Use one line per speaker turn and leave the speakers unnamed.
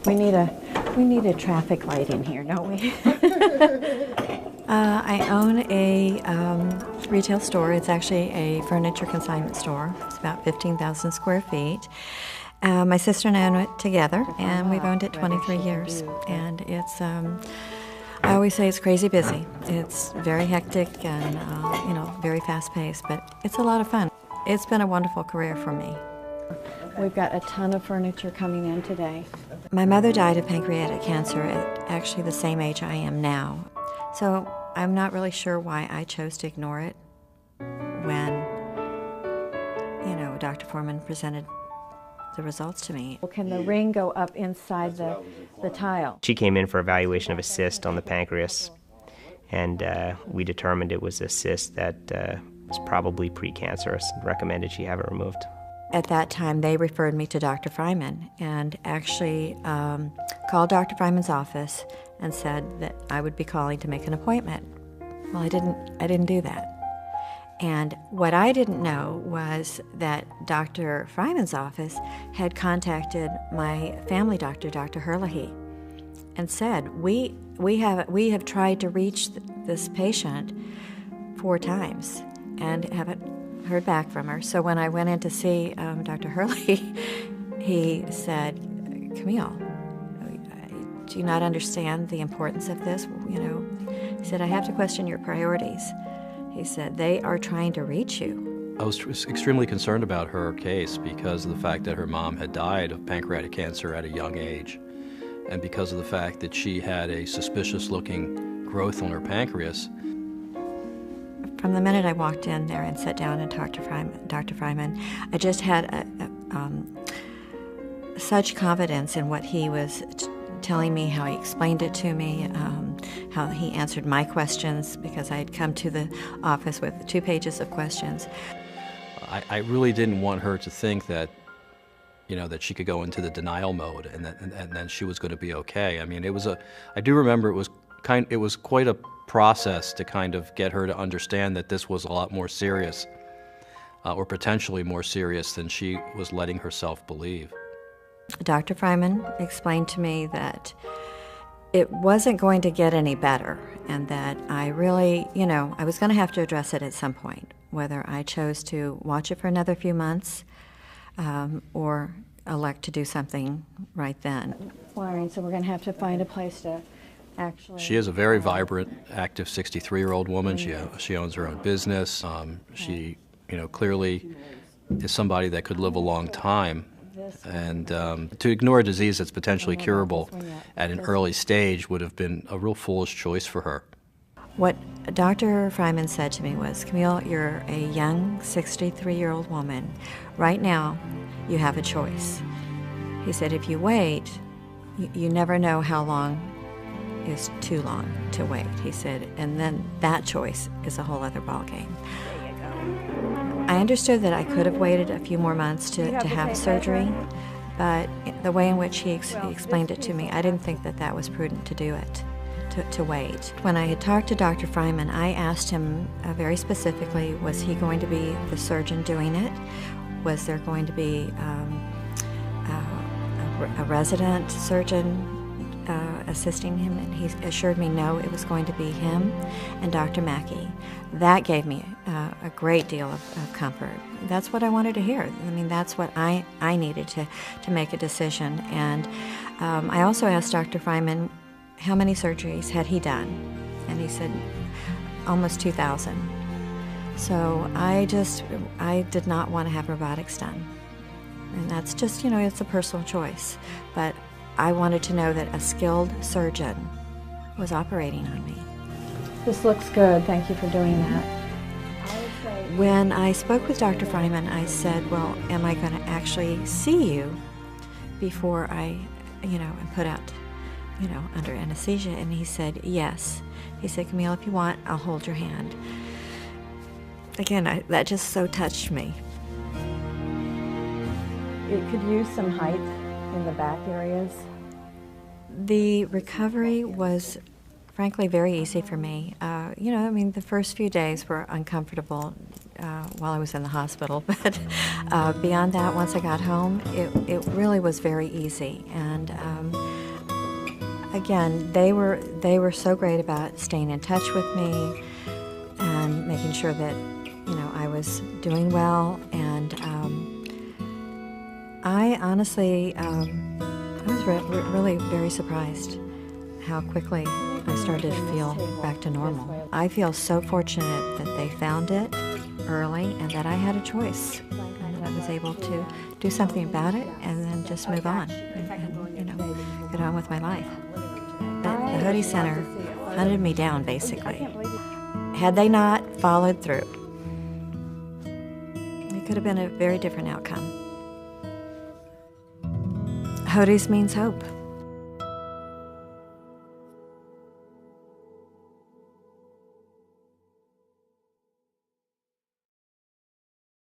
We need a traffic light in here, don't we? I own a retail store. It's actually a furniture consignment store. It's about 15,000 square feet. My sister and I own it together, and we've owned it 23 years. And it's, I always say it's crazy busy. It's very hectic and, very fast-paced, but it's a lot of fun. It's been a wonderful career for me. We've got a ton of furniture coming in today. My mother died of pancreatic cancer at actually the same age I am now. So I'm not really sure why I chose to ignore it when, Dr. Foreman presented the results to me. Can the ring go up inside the tile?
She came in for evaluation of a cyst on the pancreas, and we determined it was a cyst that was probably precancerous and recommended she have it removed.
At that time, they referred me to Dr. Fryman and actually called Dr. Fryman's office and said that I would be calling to make an appointment. Well, I didn't do that. And what I didn't know was that Dr. Fryman's office had contacted my family doctor, Dr. Herlihy, and said, we have tried to reach this patient 4 times and haven't heard back from her. So when I went in to see Dr. Herlihy, he said, Camille, do you not understand the importance of this? He said, I have to question your priorities. He said, they are trying to reach you.
I was extremely concerned about her case because of the fact that her mom had died of pancreatic cancer at a young age, and because of the fact that she had a suspicious-looking growth on her pancreas.
From the minute I walked in there and sat down and talked to Dr. Fryman, I just had such confidence in what he was telling me, how he explained it to me, how he answered my questions, because I had come to the office with 2 pages of questions.
I really didn't want her to think that, that she could go into the denial mode and then she was going to be okay. I mean, I do remember it was quite a process to kind of get her to understand that this was a lot more serious, or potentially more serious than she was letting herself believe.
Dr. Fryman explained to me that it wasn't going to get any better, and that I really, I was going to have to address it at some point, whether I chose to watch it for another few months or elect to do something right then. Wiring, so we're going to have to find a place to actually...
She is a very vibrant, active 63-year-old woman. She owns her own business. She, clearly is somebody that could live a long time. And to ignore a disease that's potentially curable at an early stage would have been a real foolish choice for her.
What Dr. Fryman said to me was, Camille, you're a young 63-year-old woman. Right now, you have a choice. He said, if you wait, you never know how long is too long to wait. He said, and then that choice is a whole other ballgame. I understood that I could have waited a few more months to have surgery, but the way in which he explained it to me, I didn't think that was prudent to do it, to wait. When I had talked to Dr. Fryman, I asked him very specifically, was he going to be the surgeon doing it? Was there going to be a resident surgeon assisting him? And he assured me no, it was going to be him and Dr. Mackey. That gave me a great deal of comfort. That's what I wanted to hear. I mean, that's what I needed to make a decision. And I also asked Dr. Fryman how many surgeries had he done, and he said almost 2,000. So I did not want to have robotics done. And that's just, it's a personal choice. But I wanted to know that a skilled surgeon was operating on me. This looks good. Thank you for doing that. When I spoke with Dr. Fryman, I said, well, am I going to actually see you before I, am put out, under anesthesia? And he said, yes. He said, Camille, if you want, I'll hold your hand. Again, that just so touched me. It could use some height in the back areas. The recovery was, frankly, very easy for me. The first few days were uncomfortable while I was in the hospital, but beyond that, once I got home, it really was very easy. And again, they were so great about staying in touch with me and making sure that I was doing well. And I honestly, I was really very surprised how quickly I started to feel back to normal. I feel so fortunate that they found it early and that I had a choice and that I was able to do something about it and then just move on and get on with my life. But the Hoodie Center hunted me down, basically. Had they not followed through, it could have been a very different outcome. Hoodies means hope.